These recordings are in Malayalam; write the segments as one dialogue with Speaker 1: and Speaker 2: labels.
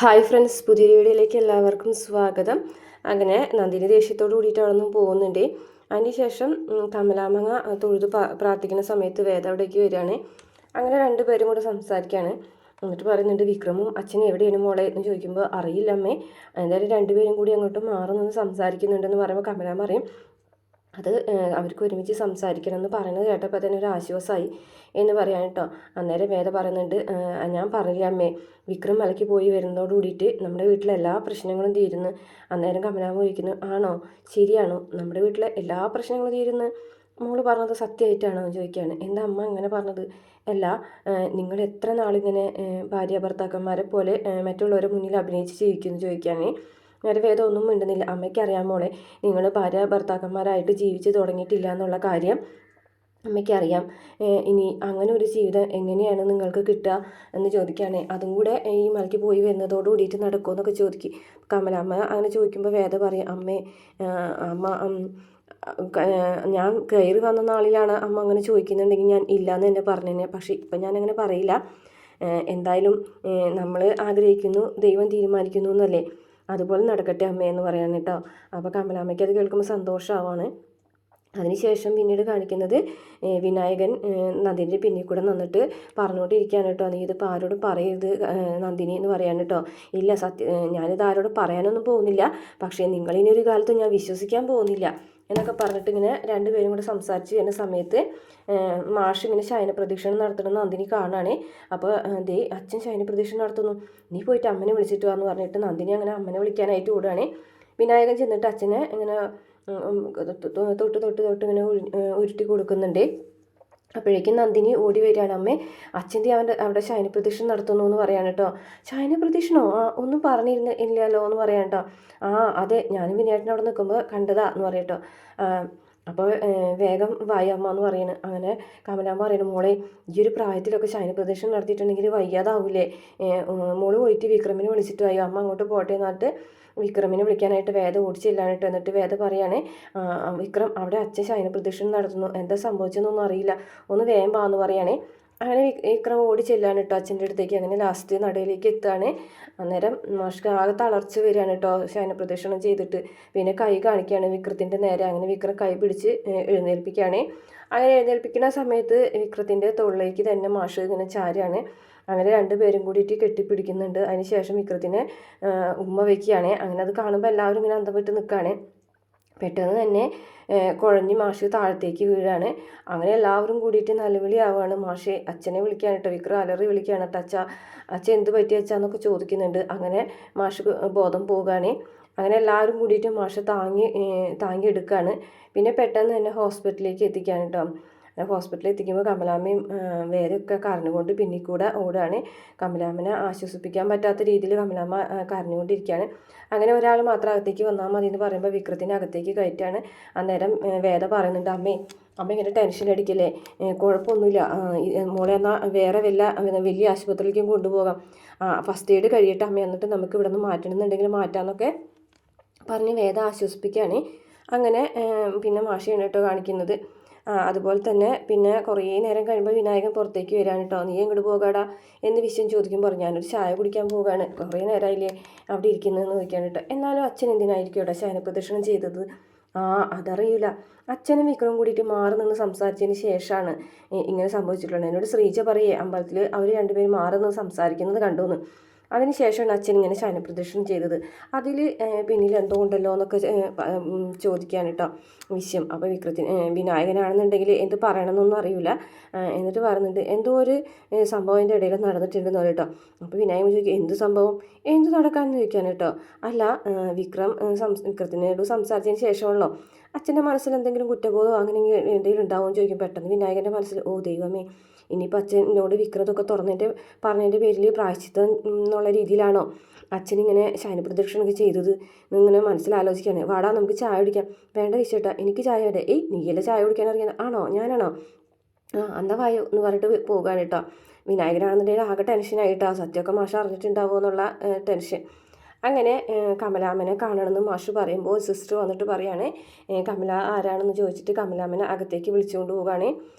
Speaker 1: ഹായ് ഫ്രണ്ട്സ്, പുതിയ വീഡിയോയിലേക്ക് എല്ലാവർക്കും സ്വാഗതം. അങ്ങനെ നന്ദിനി ദേഷ്യത്തോട് കൂടിയിട്ട് അവിടെ നിന്ന് പോകുന്നുണ്ട്. അതിനുശേഷം കമലാമങ്ങ തൊഴുത് പ്രാർത്ഥിക്കുന്ന സമയത്ത് വേദ അവിടേക്ക് വരികയാണ്. അങ്ങനെ രണ്ടുപേരും കൂടെ സംസാരിക്കുകയാണ്. എന്നിട്ട് പറയുന്നുണ്ട്, വിക്രമും അച്ഛനും എവിടെയാണ് മോളെ എന്ന് ചോദിക്കുമ്പോൾ അറിയില്ല അമ്മേ. എന്തായാലും രണ്ടുപേരും കൂടി അങ്ങോട്ട് മാറി നിന്ന് സംസാരിക്കുന്നുണ്ടെന്ന് പറയുമ്പോൾ കമലാമ്മ പറയും, അത് അവർക്ക് ഒരുമിച്ച് സംസാരിക്കണം എന്ന് പറയുന്നത് കേട്ടപ്പോൾ തന്നെ ഒരു ആശ്വാസമായി എന്ന് പറയാൻ കേട്ടോ. അന്നേരം വേദ പറയുന്നുണ്ട്, ഞാൻ പറഞ്ഞില്ല അമ്മേ, വിക്രം മലയ്ക്ക് പോയി വരുന്നതോട് കൂടിയിട്ട് നമ്മുടെ വീട്ടിലെ എല്ലാ പ്രശ്നങ്ങളും തീരുന്നു. അന്നേരം കമലാമ്മ ചോദിക്കുന്നു, ആണോ, ശരിയാണോ, നമ്മുടെ വീട്ടിലെ എല്ലാ പ്രശ്നങ്ങളും തീരുന്നു? മോള് പറഞ്ഞത് സത്യമായിട്ടാണോ എന്ന് ചോദിക്കുകയാണ്. എന്താ അമ്മ അങ്ങനെ പറഞ്ഞത്? അല്ല, നിങ്ങൾ എത്ര നാളിങ്ങനെ ഭാര്യ ഭർത്താക്കന്മാരെ പോലെ മറ്റുള്ളവരെ മുന്നിൽ അഭിനയിച്ച് ജീവിക്കുമെന്ന് ചോദിക്കുകയാണ്. നേരെ വേദം ഒന്നും മിണ്ടുന്നില്ല. അമ്മയ്ക്കറിയാം മോളെ, നിങ്ങൾ ഭാര്യ ഭർത്താക്കന്മാരായിട്ട് ജീവിച്ച് തുടങ്ങിയിട്ടില്ല എന്നുള്ള കാര്യം അമ്മയ്ക്കറിയാം. ഇനി അങ്ങനെ ഒരു ജീവിതം എങ്ങനെയാണ് നിങ്ങൾക്ക് കിട്ടുക എന്ന് ചോദിക്കുകയാണെ. അതും കൂടെ ഈ മലയ്ക്ക് പോയി വരുന്നതോട് കൂടിയിട്ട് നടക്കുമോ എന്നൊക്കെ ചോദിക്കും. കമലമ്മ അങ്ങനെ ചോദിക്കുമ്പോൾ വേദ പറയും, അമ്മേ, അമ്മ ഞാൻ കയറി വന്ന നാളിലാണ് അമ്മ അങ്ങനെ ചോദിക്കുന്നുണ്ടെങ്കിൽ ഞാൻ ഇല്ലയെന്ന് തന്നെ പറഞ്ഞതന്നെ. പക്ഷേ ഇപ്പം ഞാനങ്ങനെ പറയില്ല. എന്തായാലും നമ്മൾ ആഗ്രഹിക്കുന്നു, ദൈവം തീരുമാനിക്കുന്നു എന്നല്ലേ, അതുപോലെ നടക്കട്ടെ അമ്മയെന്ന് പറയാൻ കേട്ടോ. അപ്പോൾ കമലാമ്മയ്ക്ക് അത് കേൾക്കുമ്പോൾ സന്തോഷമാവാണ്. അതിനുശേഷം പിന്നീട് കാണിക്കുന്നത് വിനായകൻ നന്ദിൻ്റെ പിന്നിൽ കൂടെ നിന്നിട്ട് പറഞ്ഞുകൊണ്ടിരിക്കുകയാണ് കേട്ടോ, നീ ഇതിപ്പോൾ ആരോടും പറയരുത് നന്ദിനി എന്ന് പറയാൻ കേട്ടോ. ഇല്ല, ഞാനിത് ആരോടും പറയാനൊന്നും പോകുന്നില്ല, പക്ഷേ നിങ്ങളിനി ഒരു കാലത്ത് ഞാൻ വിശ്വസിക്കാൻ പോകുന്നില്ല എന്നൊക്കെ പറഞ്ഞിട്ട് ഇങ്ങനെ രണ്ടുപേരും കൂടെ സംസാരിച്ച് വരുന്ന സമയത്ത് മാഷ് ഇങ്ങനെ ശയന പ്രദക്ഷിണം നടത്തണം നന്ദിനി കാണുകയാണ്. അപ്പോൾ ദേ അച്ഛൻ ശയന പ്രദക്ഷിണം നടത്തുന്നു, നീ പോയിട്ട് അമ്മനെ വിളിച്ചിട്ട് വാന്ന് പറഞ്ഞിട്ട് നന്ദിനി അങ്ങനെ അമ്മനെ വിളിക്കാനായിട്ട് ഓടുകയാണ്. വിനായകൻ ചെന്നിട്ട് അച്ഛനെ ഇങ്ങനെ തൊട്ട് തൊട്ട് തൊട്ട് ഇങ്ങനെ ഉരുട്ടി കൊടുക്കുന്നുണ്ട്. അപ്പോഴേക്കും നന്ദിനി ഓടി വരികയാണ്. അമ്മേ, അച്ഛൻ്റെ അവിടെ ശയനപ്രദക്ഷിണം നടത്തുന്നു എന്ന് പറയാൻ കേട്ടോ. ശയനപ്രദക്ഷിണോ? ഒന്നും പറഞ്ഞിരുന്നില്ലല്ലോ എന്ന് പറയാൻ കേട്ടോ. അതെ, ഞാനും വിനയേട്ടൻ അവിടെ നിൽക്കുമ്പോൾ കണ്ടതാ എന്ന് പറയാം കേട്ടോ. അപ്പോൾ വേഗം വായമ്മ എന്ന് പറയുന്നത്. അങ്ങനെ കമലാമ്മ പറയുന്നത്, മോളെ, ഈ ഒരു പ്രായത്തിലൊക്കെ ശയനപ്രദക്ഷിണം നടത്തിയിട്ടുണ്ടെങ്കിൽ വയ്യാതാവൂലേ, മോള് പോയിട്ട് വിക്രമിനെ വിളിച്ചിട്ട് വായോ, അമ്മ അങ്ങോട്ട് പോട്ടെ എന്നിട്ട് വിക്രമിനെ വിളിക്കാനായിട്ട് വേദ ഓടിച്ചില്ലാനിട്ട്. എന്നിട്ട് വേദ പറയാണ്, വിക്രം, അവിടെ അച്ഛൻ ശയനപ്രദക്ഷിണം നടത്തുന്നു, എന്താ സംഭവിച്ചെന്നൊന്നും അറിയില്ല, ഒന്ന് വേഗം വാന്ന് പറയുകയാണേ. അങ്ങനെ വിക്രം ഓടി ചെല്ലാണ് കേട്ടോ അച്ഛൻ്റെ അടുത്തേക്ക്. അങ്ങനെ ലാസ്റ്റ് നടയിലേക്ക് എത്തുകയാണ്. അന്നേരം മാഷ്ക്ക് ആകെ തളർച്ച വരികയാണ് കേട്ടോ ശയനപ്രദക്ഷിണം ചെയ്തിട്ട്. പിന്നെ കൈ കാണിക്കുകയാണ് വിക്രത്തിൻ്റെ നേരെ. അങ്ങനെ വിക്രം കൈ പിടിച്ച് എഴുന്നേൽപ്പിക്കുകയാണ്. അങ്ങനെ എഴുന്നേൽപ്പിക്കുന്ന സമയത്ത് വിക്രത്തിൻ്റെ തൊള്ളിലേക്ക് തന്നെ മാഷ് ഇങ്ങനെ ചാരിയാണ്. അങ്ങനെ രണ്ടുപേരും കൂടിയിട്ട് കെട്ടിപ്പിടിക്കുന്നുണ്ട്. അതിന് ശേഷം വിക്രത്തിനെ ഉമ്മ വയ്ക്കുകയാണ്. അങ്ങനെ അത് കാണുമ്പോൾ എല്ലാവരും ഇങ്ങനെ അന്തം വിട്ട് നിൽക്കുകയാണ്. പെട്ടെന്ന് തന്നെ കുഴഞ്ഞ് മാഷ് താഴത്തേക്ക് വീഴാണ്. അങ്ങനെ എല്ലാവരും കൂടിയിട്ട് നിലവിളി ആവുകയാണ്. മാഷെ അച്ഛനെ വിളിക്കാനിട്ടോ. വിക്രം അലറി വിളിക്കുകയാണ്, അച്ഛൻ എന്ത് പറ്റി അച്ഛന്നൊക്കെ ചോദിക്കുന്നുണ്ട്. അങ്ങനെ മാഷ് ബോധം പോവുകയാണ്. അങ്ങനെ എല്ലാവരും കൂടിയിട്ട് മാഷ് താങ്ങി എടുക്കുകയാണ്. പിന്നെ പെട്ടെന്ന് തന്നെ ഹോസ്പിറ്റലിലേക്ക് എത്തിക്കുകയാണ് കേട്ടോ. ഹോസ്പിറ്റലിൽ എത്തിക്കുമ്പോൾ കമലാമ്മയും വേദയൊക്കെ കരഞ്ഞുകൊണ്ട് പിന്നിൽ കൂടെ ഓടുകയാണ്. കമലാമ്മനെ ആശ്വസിപ്പിക്കാൻ പറ്റാത്ത രീതിയിൽ കമലാമ്മ കരഞ്ഞുകൊണ്ടിരിക്കുകയാണ്. അങ്ങനെ ഒരാൾ മാത്രം അകത്തേക്ക് വന്നാൽ മതി എന്ന് പറയുമ്പോൾ വിക്രത്തിനെ അകത്തേക്ക് കയറ്റാണ്. അന്നേരം വേദ പറയുന്നുണ്ട്, അമ്മ ഇങ്ങനെ ടെൻഷൻ അടിക്കല്ലേ, കുഴപ്പമൊന്നുമില്ല, മോളെ എന്നാൽ വേറെ വലിയ ആശുപത്രിയിലേക്കും കൊണ്ടുപോകാം, ഫസ്റ്റ് എയ്ഡ് കഴിയട്ടെ അമ്മ, എന്നിട്ട് നമുക്ക് ഇവിടെ നിന്ന് മാറ്റണമെന്നുണ്ടെങ്കിൽ മാറ്റാമെന്നൊക്കെ പറഞ്ഞ് വേദ ആശ്വസിപ്പിക്കുകയാണ്. അങ്ങനെ പിന്നെ മാഷിയാണ് കേട്ടോ കാണിക്കുന്നത്. അതുപോലെ തന്നെ പിന്നെ കുറേ നേരം കഴിയുമ്പോൾ വിനായകൻ പുറത്തേക്ക് വരാൻ കേട്ടോ. നീ എങ്ങോട്ട് പോകാടാ എന്ന് വിശ്വം ചോദിക്കുമ്പോൾ ഞാനൊരു ചായ കുടിക്കാൻ പോവുകയാണ്, കുറേ നേരമായില്ലേ അവിടെ ഇരിക്കുന്നതെന്ന് ചോദിക്കാൻ കേട്ടോ. എന്നാലും അച്ഛൻ എന്തിനായിരിക്കും ഇവിടെ ശയനപ്രദക്ഷിണം ചെയ്തത്? അതറിയില്ല, അച്ഛനും വിക്രവും കൂടിയിട്ട് മാറി നിന്ന് സംസാരിച്ചതിന് ശേഷമാണ് ഇങ്ങനെ സംഭവിച്ചിട്ടുള്ളത്. എന്നോട് ശ്രീജ പറയേ അമ്പലത്തിൽ അവർ രണ്ടുപേരും മാറി നിന്ന് സംസാരിക്കുന്നത് കണ്ടുവന്ന്. അതിനുശേഷമാണ് അച്ഛൻ ഇങ്ങനെ ശയനപ്രദക്ഷിണം ചെയ്തത്. അതിൽ പിന്നിൽ എന്തോ ഉണ്ടല്ലോ എന്നൊക്കെ ചോദിക്കാൻ കേട്ടോ വിശ്യം. അപ്പോൾ വിനായകനാണെന്നുണ്ടെങ്കിൽ എന്ത് പറയണമെന്നൊന്നും അറിയില്ല. എന്നിട്ട് പറയുന്നുണ്ട്, എന്തോ ഒരു സംഭവം അതിൻ്റെ ഇടയിൽ നടന്നിട്ടുണ്ടെന്ന് പറയും കേട്ടോ. അപ്പോൾ വിനായകൻ ചോദിക്കും, എന്ത് സംഭവം, എന്ത് നടക്കാമെന്ന് ചോദിക്കാൻ കേട്ടോ. അല്ല, വിക്രത്തിനോട് സംസാരിച്ചതിന് ശേഷമാണല്ലോ അച്ഛൻ്റെ മനസ്സിൽ എന്തെങ്കിലും കുറ്റബോധമോ അങ്ങനെ എന്തെങ്കിലും ഉണ്ടാവുമെന്ന് ചോദിക്കും. പെട്ടെന്ന് വിനായകൻ്റെ മനസ്സിൽ, ഓ ദൈവമേ, ഇനിയിപ്പോൾ അച്ഛനോട് വിക്രതൊക്കെ പറഞ്ഞതിൻ്റെ പേരിൽ പ്രായശ്ചിത്തം എന്നുള്ള രീതിയിലാണോ അച്ഛനിങ്ങനെ ശയനപ്രദക്ഷിണമൊക്കെ ചെയ്തത് എന്നിങ്ങനെ മനസ്സിലാലോചിക്കുകയാണ്. വാടാ നമുക്ക് ചായ കുടിക്കാം. വേണ്ട വിശ്വട്ടാ, എനിക്ക് ചായ വേണ്ടേ. നീയല്ലേ ചായ കുടിക്കാൻ അറിയാം, ആണോ, ഞാനാണോ? എന്താ വായോ എന്ന് പറഞ്ഞിട്ട് പോകാൻ കേട്ടോ. വിനായകനാണെന്നുണ്ടെങ്കിൽ ആകെ ടെൻഷനായിട്ടോ, സത്യമൊക്കെ മാഷ് അറിഞ്ഞിട്ടുണ്ടാവുമോ എന്നുള്ള ടെൻഷൻ. അങ്ങനെ കമലാമ്മനെ കാണണമെന്ന് മാഷ് പറയുമ്പോൾ സിസ്റ്റർ വന്നിട്ട് പറയാണ്, കമല ആരാണെന്ന് ചോദിച്ചിട്ട് കമലാമ്മനെ അകത്തേക്ക് വിളിച്ചുകൊണ്ട് പോവുകയാണ്.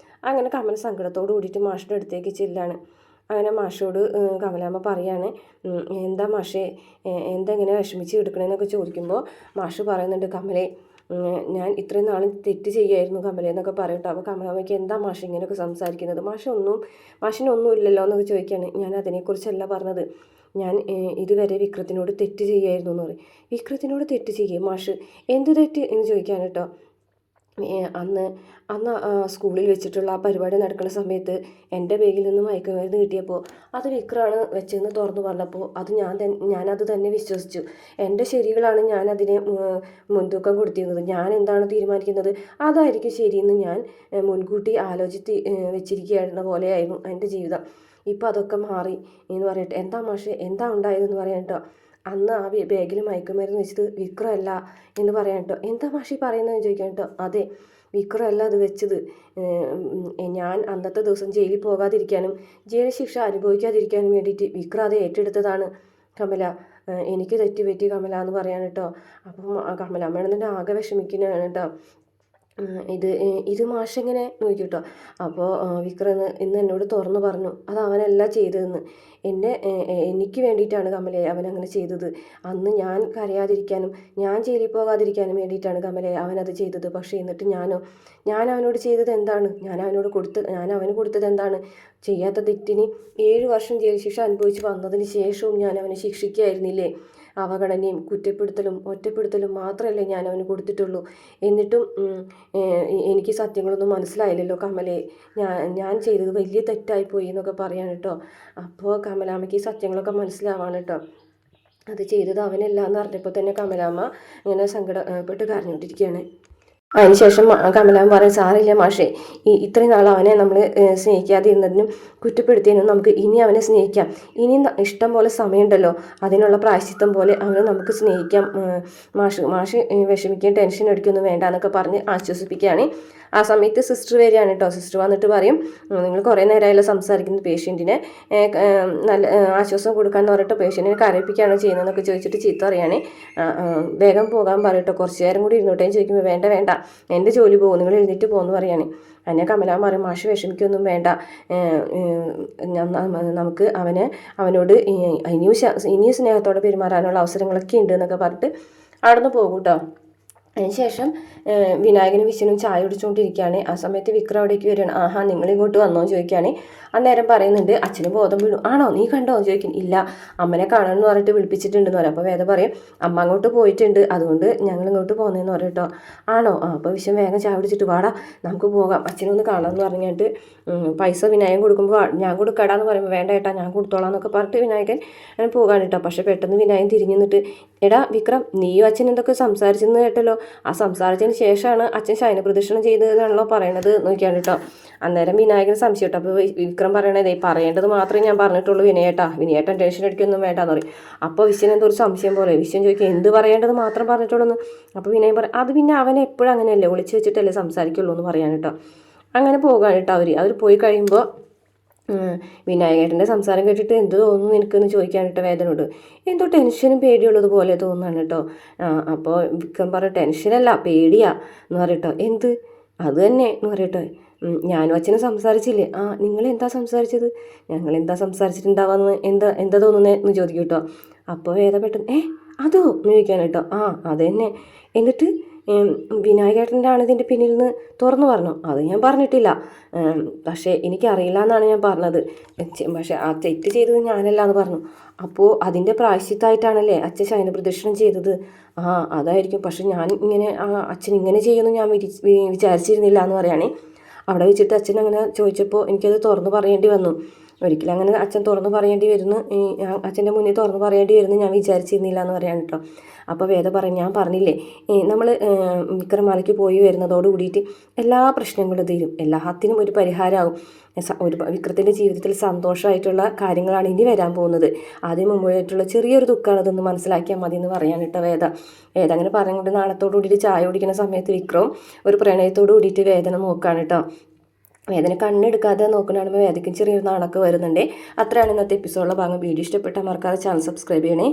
Speaker 1: അങ്ങനെ കമല സങ്കടത്തോട് കൂടിയിട്ട് മാഷിൻ്റെ അടുത്തേക്ക് ചെല്ലാണ്. അങ്ങനെ മാഷോട് കമലാമ്മ പറയാണ്, എന്താ മാഷേ എന്തെങ്ങനെ വിഷമിച്ച് എടുക്കണമെന്നൊക്കെ ചോദിക്കുമ്പോൾ മാഷ് പറയുന്നുണ്ട്, കമലേ ഞാൻ ഇത്രയും നാളും തെറ്റ് ചെയ്യായിരുന്നു കമല എന്നൊക്കെ പറയട്ടോ. അപ്പോൾ കമലാമ്മയ്ക്ക് എന്താ മാഷ് ഇങ്ങനെയൊക്കെ സംസാരിക്കുന്നത്, മാഷിനൊന്നും ഇല്ലല്ലോ എന്നൊക്കെ ചോദിക്കുകയാണ്. ഞാൻ അതിനെക്കുറിച്ചല്ല പറഞ്ഞത്, ഞാൻ ഇതുവരെ വിക്രത്തിനോട് തെറ്റ് ചെയ്യായിരുന്നു എന്ന് പറയും. വിക്രത്തിനോട് തെറ്റ് ചെയ്യേ മാഷ്, എന്ത് തെറ്റ് എന്ന് ചോദിക്കാൻ കേട്ടോ. അന്ന് സ്കൂളിൽ വെച്ചിട്ടുള്ള ആ പരിപാടി നടക്കുന്ന സമയത്ത് എൻ്റെ ബാഗിൽ നിന്ന് മയക്കുമരുന്ന് കിട്ടിയപ്പോൾ അത് വിക്രമാണ് വെച്ചതെന്ന് തുറന്നു പറഞ്ഞപ്പോൾ അത് ഞാനത് തന്നെ വിശ്വസിച്ചു. എൻ്റെ ശരികളാണ് ഞാനതിനെ മുൻതൂക്കം കൊടുത്തിരുന്നത്. ഞാൻ എന്താണ് തീരുമാനിക്കുന്നത് അതായിരിക്കും ശരിയെന്ന് ഞാൻ മുൻകൂട്ടി ആലോചിച്ച് വെച്ചിരിക്കുകയായിരുന്ന പോലെയായിരുന്നു എൻ്റെ ജീവിതം. ഇപ്പോൾ അതൊക്കെ മാറി എന്ന് പറയട്ടെ. എന്താ മാഷേ എന്താ ഉണ്ടായതെന്ന് പറയാൻ കേട്ടോ. അന്ന് ആ ബാഗിൽ മയക്കുമരുന്ന് വെച്ചത് വിക്രമല്ല എന്ന് പറയാൻ കേട്ടോ. എന്താ മാഷി പറയുന്നതെന്ന് ചോദിക്കാൻ കേട്ടോ. അതെ, വിക്രമല്ല അത് വെച്ചത്. ഞാൻ അന്നത്തെ ദിവസം ജയിലിൽ പോകാതിരിക്കാനും ജയിൽ ശിക്ഷ അനുഭവിക്കാതിരിക്കാനും വേണ്ടിയിട്ട് വിക്രം അത് ഏറ്റെടുത്തതാണ് കമല. എനിക്ക് തെറ്റുപറ്റി കമല എന്ന് പറയാൻ കേട്ടോ. അപ്പം കമലമ്മേണെന്നെ ആകെ വിഷമിക്കുന്നതാണ് കേട്ടോ. ഇത് മാഷെങ്ങനെ നോക്കി കേട്ടോ. അപ്പോൾ വിക്രം ഇന്ന് എന്നോട് തുറന്നു പറഞ്ഞു അത് അവനല്ല ചെയ്തതെന്ന്. എനിക്ക് വേണ്ടിയിട്ടാണ് കമലയെ അവനങ്ങനെ ചെയ്തത്. അന്ന് ഞാൻ കരയാതിരിക്കാനും ഞാൻ ജയിലിൽ പോകാതിരിക്കാനും വേണ്ടിയിട്ടാണ് കമലയെ അവനത് ചെയ്തത്. പക്ഷേ എന്നിട്ട് ഞാൻ അവനോട് ചെയ്തത് എന്താണ്, ഞാൻ അവന് കൊടുത്തത് എന്താണ്? ചെയ്യാത്ത തെറ്റിന് 7 വർഷം ജയിൽ ശിക്ഷ അനുഭവിച്ച് വന്നതിന് ശേഷവും ഞാൻ അവനെ ശിക്ഷിക്കുകയായിരുന്നില്ലേ? അവഗണനയും കുറ്റപ്പെടുത്തലും ഒറ്റപ്പെടുത്തലും മാത്രമല്ലേ ഞാൻ അവന് കൊടുത്തിട്ടുള്ളൂ. എന്നിട്ടും എനിക്ക് സത്യങ്ങളൊന്നും മനസ്സിലായില്ലല്ലോ കമലേ, ഞാൻ ചെയ്തത് വലിയ തെറ്റായിപ്പോയി എന്നൊക്കെ പറയാൻ കേട്ടോ. അപ്പോൾ കമലാമ്മയ്ക്ക് ഈ സത്യങ്ങളൊക്കെ മനസ്സിലാവാണ് കേട്ടോ. അത് ചെയ്തത് അവനല്ല എന്ന് അറിഞ്ഞപ്പോൾ തന്നെ കമലാമ്മ ഇങ്ങനെ സങ്കടപ്പെട്ട് കരഞ്ഞുകൊണ്ടിരിക്കുകയാണ്. അതിനുശേഷം കമലാമ്മ പറയും, സാറില്ല മാഷേ, ഇത്രയും നാൾ അവനെ നമ്മൾ സ്നേഹിക്കാതിരുന്നതിനും കുറ്റപ്പെടുത്തിയതിനും നമുക്ക് ഇനി അവനെ സ്നേഹിക്കാം. ഇനി ഇഷ്ടം പോലെ സമയമുണ്ടല്ലോ, അതിനുള്ള പ്രായശ്ചിത്തം പോലെ അവനെ നമുക്ക് സ്നേഹിക്കാം. മാഷ് വിഷമിക്കുകയും ടെൻഷൻ അടിക്കൊന്നും വേണ്ട എന്നൊക്കെ പറഞ്ഞ് ആശ്വസിപ്പിക്കുകയാണ്. ആ സമയത്ത് സിസ്റ്റർ വരികയാണ് കേട്ടോ. സിസ്റ്റർ വന്നിട്ട് പറയും, നിങ്ങൾ കുറേ നേരമായല്ലോ സംസാരിക്കുന്നത്, പേഷ്യൻറ്റിനെ നല്ല ആശ്വാസം കൊടുക്കാമെന്ന് പറഞ്ഞിട്ട് പേഷ്യൻറ്റിനെ കരയിപ്പിക്കുകയാണോ ചെയ്യുന്നതെന്നൊക്കെ ചോദിച്ചിട്ട് ചീത്ത പറയുകയാണ്. വേഗം പോകാൻ പറയട്ടോ, കുറച്ച് നേരം കൂടി ഇരുന്നോട്ടേന്ന് ചോദിക്കുമ്പോൾ വേണ്ട എൻ്റെ ജോലി പോകും, നിങ്ങൾ എഴുന്നേറ്റ് പോകുമെന്ന് പറയുകയാണ്. അതിനെ കമലാമ്മ പറയും, മാഷ് വിഷമിക്കൊന്നും വേണ്ട, നമുക്ക് അവനോട് ഇനിയും സ്നേഹത്തോടെ പെരുമാറാനുള്ള അവസരങ്ങളൊക്കെ ഉണ്ട് എന്നൊക്കെ പറഞ്ഞിട്ട് അവിടെ നിന്ന് പോകും കേട്ടോ. അതിനുശേഷം വിനായകനും വിശ്വനും ചായ കുടിച്ചുകൊണ്ടിരിക്കുകയാണ്. ആ സമയത്ത് വിക്രം അവിടേക്ക് വരികയാണ്. ആഹാ നിങ്ങളിങ്ങോട്ട് വന്നോ ചോദിക്കുകയാണ്. അന്നേരം പറയുന്നുണ്ട്, അച്ഛന് ബോധം വീണു. ആണോ, നീ കണ്ടോ ചോദിക്കും. ഇല്ല, അമ്മനെ കാണണമെന്ന് പറഞ്ഞിട്ട് വിളിപ്പിച്ചിട്ടുണ്ടെന്ന് പറയാം. അപ്പോൾ വേദ പറയും, അമ്മ അങ്ങോട്ട് പോയിട്ടുണ്ട്, അതുകൊണ്ട് ഞങ്ങൾ ഇങ്ങോട്ട് പോകുന്നതെന്ന് പറയും കേട്ടോ. ആണോ, അപ്പോൾ വിശ്വം വേഗം ചായ കുടിച്ചിട്ട് വാടാ നമുക്ക് പോകാം, അച്ഛനൊന്ന് കാണാമെന്ന് പറഞ്ഞിട്ട് പൈസ വിനായകൻ കൊടുക്കുമ്പോൾ ഞാൻ കൊടുക്കാടാന്ന് പറയുമ്പോൾ വേണ്ട ഏട്ടാ ഞാൻ കൊടുത്തോളാം എന്നൊക്കെ പറഞ്ഞിട്ട് വിനായകൻ അങ്ങനെ പോകാൻ കേട്ടോ. പക്ഷേ പെട്ടെന്ന് വിനായകൻ തിരിഞ്ഞു നിന്നിട്ട്, എടാ വിക്രം, നീയും അച്ഛൻ എന്തൊക്കെ സംസാരിച്ചെന്ന് കേട്ടല്ലോ, ആ സംസാരിച്ചതിന് ശേഷമാണ് അച്ഛൻ ശയനപ്രദക്ഷിണം ചെയ്തതെന്നാണല്ലോ പറയണത് നോക്കിയാണ് കേട്ടോ. അന്നേരം വിനായകന് സംശയം കേട്ടോ. അപ്പോൾ വിക്രം പറയണതേ പറയേണ്ടത് മാത്രമേ ഞാൻ പറഞ്ഞിട്ടുള്ളൂ വിനയേട്ടൻ ടെൻഷൻ അടിക്കൊന്നും വേണ്ടാന്ന് പറയും. അപ്പോൾ വിശ്വൻ എന്തോ ഒരു സംശയം പോലെ വിശ്വൻ ചോദിക്കും, എന്ത് പറയേണ്ടത് മാത്രം പറഞ്ഞിട്ടുള്ളൂ എന്ന്. അപ്പോൾ വിനയൻ പറയും, അത് പിന്നെ അവൻ എപ്പോഴും അങ്ങനെയല്ലേ ഒളിച്ച് വെച്ചിട്ടല്ലേ സംസാരിക്കുള്ളൂ എന്ന് പറയാൻ കേട്ടോ. അങ്ങനെ പോകാൻ കേട്ടോ. അവർ പോയി കഴിയുമ്പോൾ വിനായകേട്ടൻ്റെ സംസാരം കേട്ടിട്ട് എന്ത് തോന്നുന്നു എനിക്കെന്ന് ചോദിക്കാനിട്ട് വേദനയോട്. എന്തോ ടെൻഷനും പേടിയുള്ളത് പോലെ തോന്നുകയാണ് കേട്ടോ. അപ്പോൾ വിക്രം പറയും, ടെൻഷനല്ല പേടിയാ എന്ന് പറയട്ടോ. എന്ത് അത് തന്നെ എന്ന് പറയട്ടോ. ഞാനും അച്ഛനും സംസാരിച്ചില്ലേ? നിങ്ങളെന്താ സംസാരിച്ചത്? ഞങ്ങളെന്താ സംസാരിച്ചിട്ടുണ്ടാവാന്ന് എന്താ തോന്നുന്നത് എന്ന് ചോദിക്കും കേട്ടോ. അപ്പോൾ വേദ പെട്ടെന്ന് അതോ എന്ന് ചോദിക്കാൻ കേട്ടോ. അത് തന്നെ. എന്നിട്ട് വിനായകേട്ടൻ്റെ ആണ് ഇതിൻ്റെ പിന്നിൽ നിന്ന് തുറന്നു പറഞ്ഞു. അത് ഞാൻ പറഞ്ഞിട്ടില്ല, പക്ഷേ എനിക്കറിയില്ല എന്നാണ് ഞാൻ പറഞ്ഞത്. പക്ഷേ ആ തെറ്റ് ചെയ്തത് ഞാനല്ല എന്ന് പറഞ്ഞു. അപ്പോൾ അതിൻ്റെ പ്രായശ്ചിത്തമായിട്ടാണല്ലേ അച്ഛൻ ശയനപ്രദക്ഷിണം ചെയ്തത്? അതായിരിക്കും. പക്ഷെ ഞാൻ അച്ഛൻ ഇങ്ങനെ ചെയ്യുമെന്ന് ഞാൻ വിചാരിച്ചിരുന്നില്ല എന്ന് പറയുകയാണെ. അവിടെ വെച്ചിട്ട് അച്ഛൻ അങ്ങനെ ചോദിച്ചപ്പോൾ എനിക്കത് തുറന്നു പറയേണ്ടി വന്നു. ഒരിക്കലും അങ്ങനെ അച്ഛൻ തുറന്നു പറയേണ്ടി വരുന്നു, അച്ഛൻ്റെ മുന്നിൽ തുറന്നു പറയേണ്ടി വരുന്നു ഞാൻ വിചാരിച്ചിരുന്നില്ല എന്ന് പറയാൻ കേട്ടോ. അപ്പോൾ വേദ പറയും, ഞാൻ പറഞ്ഞില്ലേ നമ്മൾ വിക്രമാലയ്ക്ക് പോയി വരുന്നതോട് കൂടിയിട്ട് എല്ലാ പ്രശ്നങ്ങളും തീരും, എല്ലാത്തിനും ഒരു പരിഹാരമാകും. വിക്രത്തിൻ്റെ ജീവിതത്തിൽ സന്തോഷമായിട്ടുള്ള കാര്യങ്ങളാണ് ഇനി വരാൻ പോകുന്നത്. ആദ്യം മുമ്പായിട്ടുള്ള ചെറിയൊരു ദുഃഖമാണ്, അതൊന്ന് മനസ്സിലാക്കിയാൽ മതി എന്ന് പറയാൻ കേട്ടോ വേദ അങ്ങനെ പറഞ്ഞുകൊണ്ട് നാളത്തോടു കൂടിയിട്ട് ചായ കുടിക്കുന്ന സമയത്ത് വിക്രവും ഒരു പ്രണയത്തോടു കൂടിയിട്ട് വേദന നോക്കുകയാണ് കേട്ടോ. വേദന കണ്ണെടുക്കാതെ നോക്കണമെങ്കിൽ വേദയ്ക്കും ചെറിയൊരു നാണൊക്കെ വരുന്നുണ്ട്. അത്രയാണ് ഇന്നത്തെ എപ്പിസോഡിലെ ഭാഗം. വീഡിയോ ഇഷ്ടപ്പെട്ടാൽ മറക്കാതെ ചാനൽ സബ്സ്ക്രൈബ് ചെയ്യണേ.